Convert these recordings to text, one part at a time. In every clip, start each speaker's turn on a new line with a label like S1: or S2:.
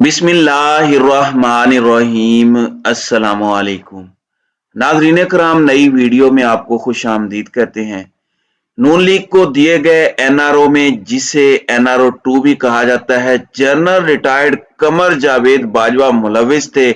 S1: बिस्मिल्लाहिर्रहमानिर्रहीम। अस्सलाम वालेकुम नाज़रीन कराम, नई वीडियो में आपको खुश आमदीद कहते हैं। नून लीग को दिए गए एनआरओ में, जिसे एनआरओ 2 भी कहा जाता है, जनरल रिटायर्ड कमर जावेद बाजवा मुलविस थे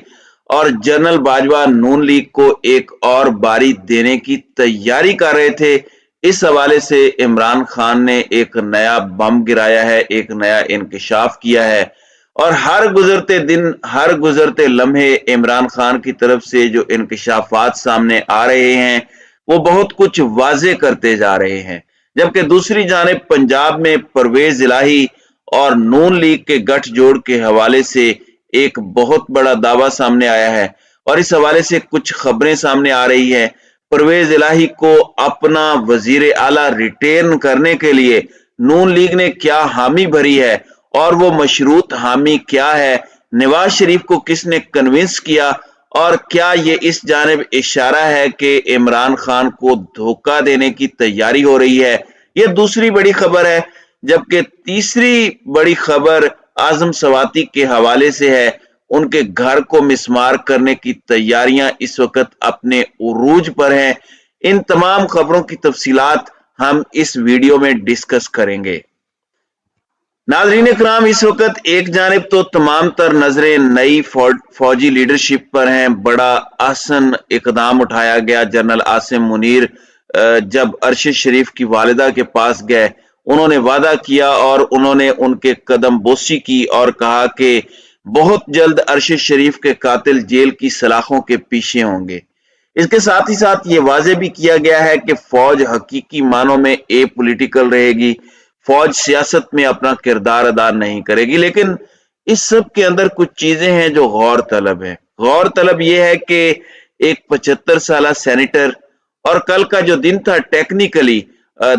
S1: और जनरल बाजवा नून लीग को एक और बारी देने की तैयारी कर रहे थे। इस हवाले से इमरान खान ने एक नया बम गिराया है, एक नया इंकशाफ किया है और हर गुजरते दिन, हर गुजरते लम्हे इमरान खान की तरफ से जो इंकशाफात सामने आ रहे हैं वो बहुत कुछ वाजे करते जा रहे हैं। जबकि दूसरी जानिब पंजाब में परवेज इलाही और नून लीग के गठजोड़ के हवाले से एक बहुत बड़ा दावा सामने आया है और इस हवाले से कुछ खबरें सामने आ रही है। परवेज इलाही को अपना वजीर आला रिटेन करने के लिए नून लीग ने क्या हामी भरी है और वो मशरूत हामी क्या है, नवाज शरीफ को किसने कन्विंस किया और क्या ये इस जानिब इशारा है कि इमरान खान को धोखा देने की तैयारी हो रही है, ये दूसरी बड़ी खबर है। जबकि तीसरी बड़ी खबर आजम सवाती के हवाले से है। उनके घर को मिसमार करने की तैयारियां इस वक्त अपने उरूज पर हैं। इन तमाम खबरों की तफसीलात हम इस वीडियो में डिस्कस करेंगे। नाज़रीन इकराम, इस वक्त एक जानिब तो तमाम तर नजरें नई फौजी लीडरशिप पर हैं। बड़ा आसन इकदाम उठाया गया। जनरल आसिम मुनीर जब अरशद शरीफ की वालिदा के पास गए, उन्होंने वादा किया और उन्होंने उनके कदम बोसी की और कहा कि बहुत जल्द अरशद शरीफ के कातिल जेल की सलाखों के पीछे होंगे। इसके साथ ही साथ ये वाजे भी किया गया है कि फौज हकीकी मानों में ए पॉलिटिकल रहेगी, फौज सियासत में अपना किरदार अदा नहीं करेगी। लेकिन इस सब के अंदर कुछ चीजें हैं जो गौर तलब है। गौर तलब यह है कि एक 75 साल सेनेटर, और कल का जो दिन था टेक्निकली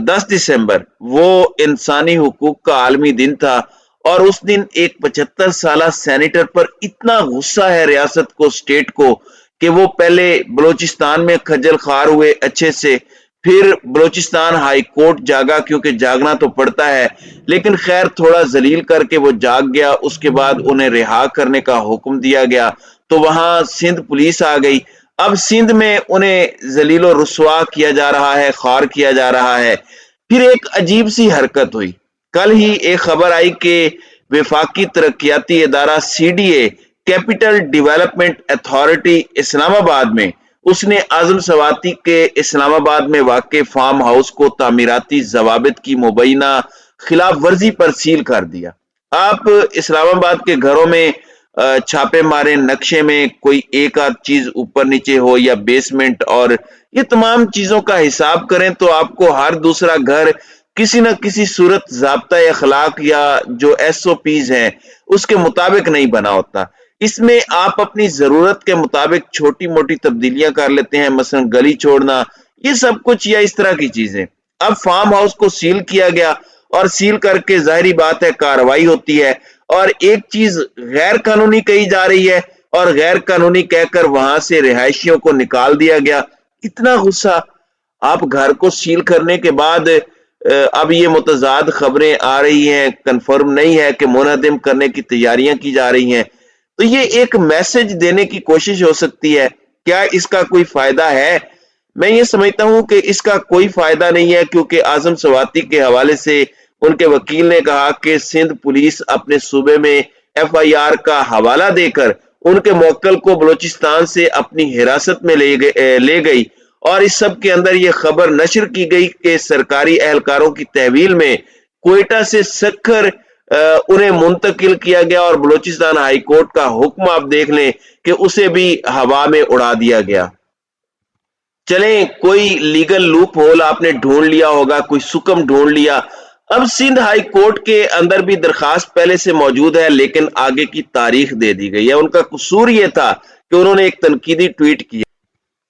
S1: 10 दिसंबर, वो इंसानी हुकूक का आलमी दिन था और उस दिन एक 75 साल सेनेटर पर इतना गुस्सा है रियासत को, स्टेट को, कि वो पहले बलोचिस्तान में खज्जल खार हुए अच्छे से, फिर बलोचिस्तान हाई कोर्ट जागा, क्योंकि जागना तो पड़ता है, लेकिन खैर थोड़ा जलील करके वो जाग गया। उसके बाद उन्हें रिहा करने का हुक्म दिया गया तो वहां सिंध पुलिस आ गई। अब सिंध में उन्हें जलीलो रुसवा किया जा रहा है, खार किया जा रहा है। फिर एक अजीब सी हरकत हुई। कल ही एक खबर आई कि वफाकी तरक्याती इदारा CDA, capital development authority Islamabad में, उसने आजम सवाती के इस्लामाबाद में वाक़ फार्म हाउस को तामीराती जवाबित की मुबैना खिलाफ वर्जी पर सील कर दिया। आप इस्लामाबाद के घरों में छापे मारे, नक्शे में कोई एक आध चीज ऊपर नीचे हो या बेसमेंट, और ये तमाम चीजों का हिसाब करें तो आपको हर दूसरा घर किसी न किसी सूरत ज़ाब्ता अखलाक या जो SOPs हैं उसके मुताबिक नहीं बना होता। इसमें आप अपनी जरूरत के मुताबिक छोटी मोटी तब्दीलियां कर लेते हैं, मसलन गली छोड़ना, ये सब कुछ, या इस तरह की चीजें। अब फार्म हाउस को सील किया गया और सील करके जाहिर बात है कार्रवाई होती है और एक चीज गैर कानूनी कही जा रही है और गैर कानूनी कहकर वहां से रिहायशियों को निकाल दिया गया। इतना गुस्सा। आप घर को सील करने के बाद अब ये मुतजाद खबरें आ रही हैं, कंफर्म नहीं है कि मुनहदिम करने की तैयारियां की जा रही हैं। तो ये एक मैसेज देने की कोशिश हो सकती है। क्या इसका कोई फायदा है? मैं ये समझता हूं कि इसका कोई फायदा नहीं है, क्योंकि आजम सवाती के हवाले से उनके वकील ने कहा कि सिंध पुलिस अपने सूबे में FIR का हवाला देकर उनके मुवक्किल को बलोचिस्तान से अपनी हिरासत में ले गई और इस सब के अंदर ये खबर नशर की गई कि सरकारी एहलकारों की तहवील में क्वेटा से सखर उन्हें मुंतकिल किया गया और बलोचिस्तान हाई कोर्ट का हुक्म आप देख लें कि उसे भी हवा में उड़ा दिया गया। चलें, कोई लीगल लूप होल आपने ढूंढ लिया होगा, कोई सुकम ढूंढ लिया। अब सिंध हाई कोर्ट के अंदर भी दरखास्त पहले से मौजूद है, लेकिन आगे की तारीख दे दी गई है। उनका कसूर यह था कि उन्होंने एक तनकीदी ट्वीट किया।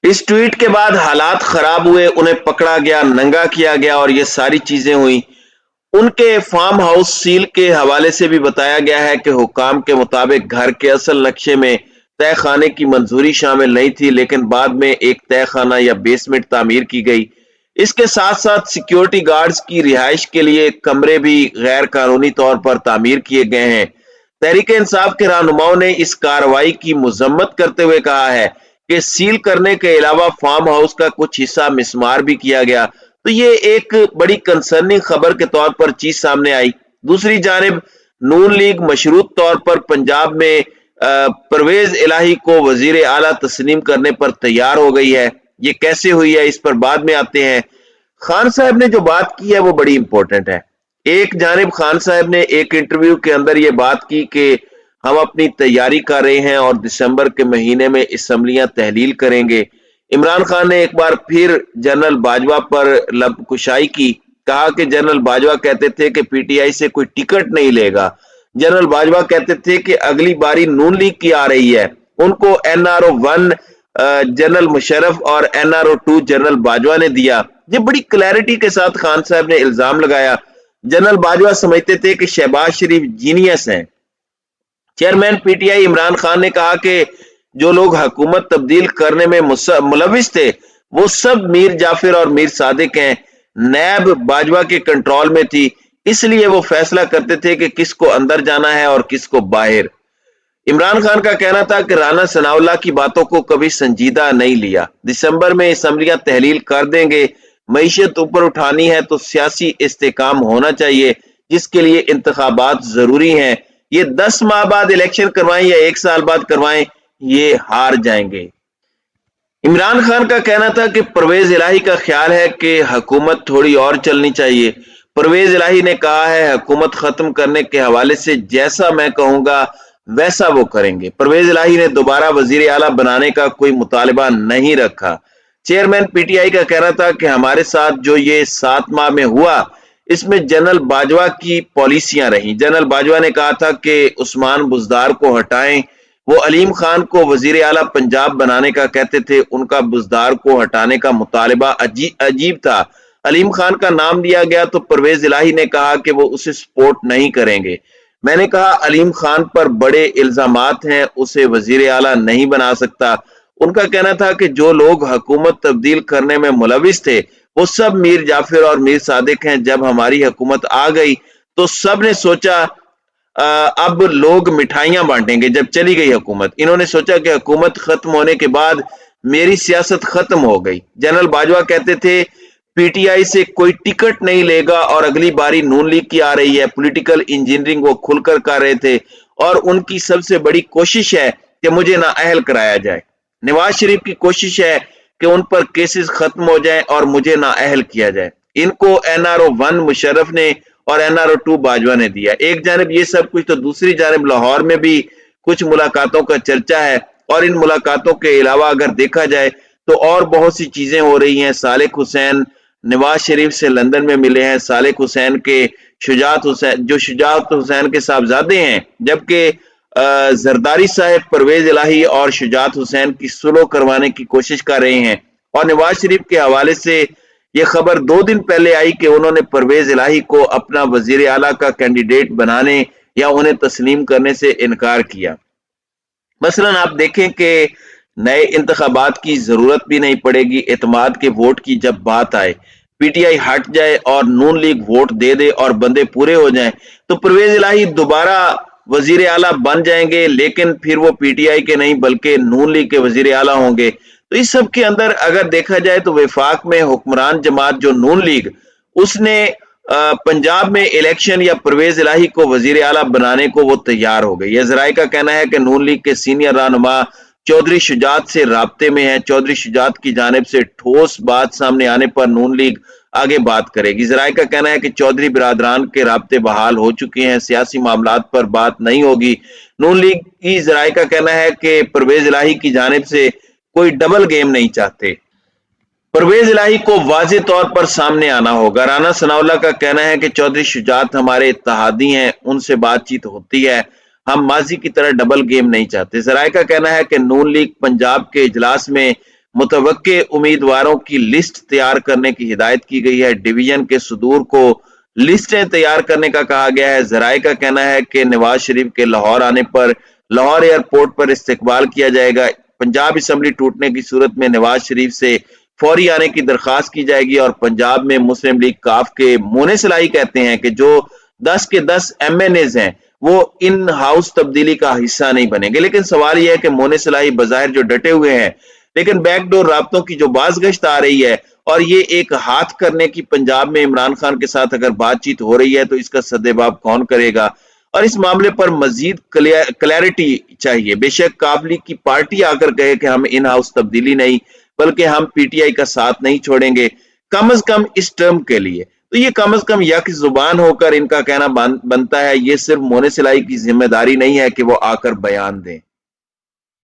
S1: इस ट्वीट के बाद हालात खराब हुए, उन्हें पकड़ा गया, नंगा किया गया और ये सारी चीजें हुई। उनके फार्म हाउस सील के हवाले से भी बताया गया है कि हुकाम के मुताबिक घर के असल नक्शे में तय खाने की मंजूरी शामिल नहीं थी, लेकिन बाद में एक तय खाना या बेसमेंट तामीर की गई। इसके साथ साथ सिक्योरिटी गार्ड्स की रिहाइश के लिए कमरे भी गैर कानूनी तौर पर तामीर किए गए हैं। तहरीक इंसाफ के रहनुमाओं ने इस कार्रवाई की मजम्मत करते हुए कहा है कि सील करने के अलावा फार्म हाउस का कुछ हिस्सा मिसमार भी किया गया। तो ये एक बड़ी कंसर्निंग खबर के तौर पर चीज सामने आई। दूसरी जानिब नून लीग मशरूत तौर पर पंजाब में परवेज इलाही को वजीर आला तस्लीम करने पर तैयार हो गई है। ये कैसे हुई है इस पर बाद में आते हैं। खान साहब ने जो बात की है वो बड़ी इंपॉर्टेंट है। एक जानिब खान साहब ने एक इंटरव्यू के अंदर ये बात की कि हम अपनी तैयारी कर रहे हैं और दिसंबर के महीने में असम्बलियां तहलील करेंगे। इमरान खान ने एक बार फिर जनरल बाजवा पर लबकुशाई की, कहा कि जनरल बाजवा कहते थे कि पीटीआई से कोई टिकट नहीं लेगा। जनरल बाजवा कहते थे कि अगली बारी नून लीग की आ रही है, उनको एनआरओ 1 जनरल मुशर्रफ और एनआरओ 2 जनरल बाजवा ने दिया। ये बड़ी क्लैरिटी के साथ खान साहब ने इल्जाम लगाया। जनरल बाजवा समझते थे कि शहबाज शरीफ जीनियस हैं। चेयरमैन पीटीआई इमरान खान ने कहा कि जो लोग हुकूमत तब्दील करने में मुलविस थे वो सब मीर जाफिर और मीर सादिक हैं। नैब बाजवा के कंट्रोल में थी, इसलिए वो फैसला करते थे कि किसको अंदर जाना है और किसको बाहर। इमरान खान का कहना था कि राना सनाउल्लाह की बातों को कभी संजीदा नहीं लिया। दिसंबर में असम्बलियां तहलील कर देंगे। मईशत ऊपर उठानी है तो सियासी इस्तेकाम होना चाहिए, जिसके लिए इंतखाबात जरूरी हैं। ये 10 माह बाद इलेक्शन करवाएं या 1 साल बाद करवाएं, ये हार जाएंगे। इमरान खान का कहना था कि परवेज इलाही का ख्याल है कि हुकूमत थोड़ी और चलनी चाहिए। परवेज इलाही ने कहा है हुकूमत खत्म करने के हवाले से जैसा मैं कहूंगा वैसा वो करेंगे। परवेज इलाही ने दोबारा वजीर आला बनाने का कोई मुतालिबा नहीं रखा। चेयरमैन पीटीआई का कहना था कि हमारे साथ जो ये 7 माह में हुआ इसमें जनरल बाजवा की पॉलिसियां रही। जनरल बाजवा ने कहा था कि उस्मान बुजदार को हटाएं। वो अलीम खान को वजीर आला पंजाब बनाने का कहते थे, उनका बुजदार को हटाने का मुतालिबा अजीब था। अलीम खान का नाम दिया गया तो परवेज इलाही ने कहा कि वो उसे सपोर्ट नहीं करेंगे। मैंने कहा अलीम खान पर बड़े इल्जामात हैं, उसे वजीर आला नहीं बना सकता। उनका कहना था कि जो लोग हुकूमत तब्दील करने में मुलविस थे वो सब मीर जाफिर और मीर सादिक हैं। जब हमारी हुकूमत आ गई तो सब ने सोचा अब लोग मिठाइयां बांटेंगे। जब चली गई हुकूमत, इन्होंने सोचा कि हुकूमत खत्म होने के बाद मेरी सियासत खत्म हो गई। जनरल बाजवा कहते थे पीटीआई से कोई टिकट नहीं लेगा और अगली बारी नून लीग की आ रही है। पॉलिटिकल इंजीनियरिंग वो खुलकर कर रहे थे और उनकी सबसे बड़ी कोशिश है कि मुझे नाअहल कराया जाए। नवाज शरीफ की कोशिश है कि उन पर केसेस खत्म हो जाएं और मुझे नाअहल किया जाए। इनको एनआरओ 1 मुशर्रफ ने और एनआरओ 2 बाजवा ने दिया। एक जानब ये सब कुछ, तो दूसरी जानब लाहौर में भी कुछ मुलाकातों का चर्चा है और इन मुलाकातों के अलावा अगर देखा जाए तो और बहुत सी चीजें हो रही हैं। सालेक हुसैन नवाज शरीफ से लंदन में मिले हैं। सालेक हुसैन के शुजात हुसैन, जो शुजात हुसैन के साहबजादे हैं, जबकि जरदारी साहब परवेज इलाही और शुजात हुसैन की सुलह करवाने की कोशिश कर रहे हैं। और नवाज शरीफ के हवाले से यह खबर 2 दिन पहले आई कि उन्होंने परवेज इलाही को अपना वजीर आला का कैंडिडेट बनाने या उन्हें तस्लीम करने से इनकार किया। मसलन आप देखें कि नए इंतखाबात की जरूरत भी नहीं पड़ेगी। एतमाद के वोट की जब बात आए, पीटीआई हट जाए और नून लीग वोट दे दे और बंदे पूरे हो जाएं तो परवेज इलाही दोबारा वजीर आला बन जाएंगे, लेकिन फिर वो पीटीआई के नहीं बल्कि नून लीग के वजीर आला होंगे। तो इस सब के अंदर अगर देखा जाए तो वफाक में हुक्मरान जमात जो नून लीग, उसने पंजाब में इलेक्शन या परवेज इलाही को वजीर आला बनाने को वो तैयार हो गई है। जराये का कहना है कि नून लीग के सीनियर रहनुमा चौधरी शुजात से राब्ते में है। चौधरी शुजात की जानिब से ठोस बात सामने आने पर नून लीग आगे बात करेगी। जराये का कहना है कि चौधरी बिरादरान के राब्ते बहाल हो चुके हैं, सियासी मामलात पर बात नहीं होगी। नून लीग की जराये का कहना है कि परवेज इलाही की जानिब से कोई डबल गेम नहीं चाहते। परवेज इलाही को वाज़े तौर पर सामने आना होगा। राना सनाउल्लाह का कहना है कि चौधरी शुजात हमारे इत्तेहादी हैं, उनसे बातचीत होती है, हम माजी की तरह डबल गेम नहीं चाहते। जराये का कहना है कि नून लीग पंजाब के इजलास में मुतवक्के उम्मीदवारों की लिस्ट तैयार करने की हिदायत की गई है। डिवीजन के सदूर को लिस्टें तैयार करने का कहा गया है। जराये का कहना है कि नवाज शरीफ के लाहौर आने पर लाहौर एयरपोर्ट पर इस्तकबाल किया जाएगा। पंजाब असम्बली टूटने की सूरत में नवाज शरीफ से फौरी आने की दरखास्त की जाएगी। और पंजाब में मुस्लिम लीग काफ के मोने सलाई कहते हैं कि जो 10 के 10 MNAs हैं وہ ان ہاؤس تبدیلی کا حصہ نہیں بنے گے۔ لیکن سوال یہ ہے کہ مونے صلاحی بظاہر جو ڈٹے ہوئے ہیں، لیکن بیک ڈور رابطوں کی جو باز گشت آ رہی ہے اور یہ ایک ہاتھ کرنے کی پنجاب میں عمران خان کے ساتھ اگر بات چیت ہو رہی ہے تو اس کا سدباب کون کرے گا؟ اور اس معاملے پر مزید کلیئرٹی چاہیے۔ بے شک قابلی کی پارٹی آ کر کہے کہ ہم ان ہاؤس تبدیلی نہیں بلکہ ہم پی ٹی آئی کا ساتھ نہیں چھوڑیں گے، کم از کم اس ٹرم کے لیے، تو یہ کم از کم یک زبان ہو کر ان کا کہنا بنتا ہے۔ یہ صرف مونے صلاحی کی ذمہ داری نہیں ہے کہ وہ آ کر بیان دیں۔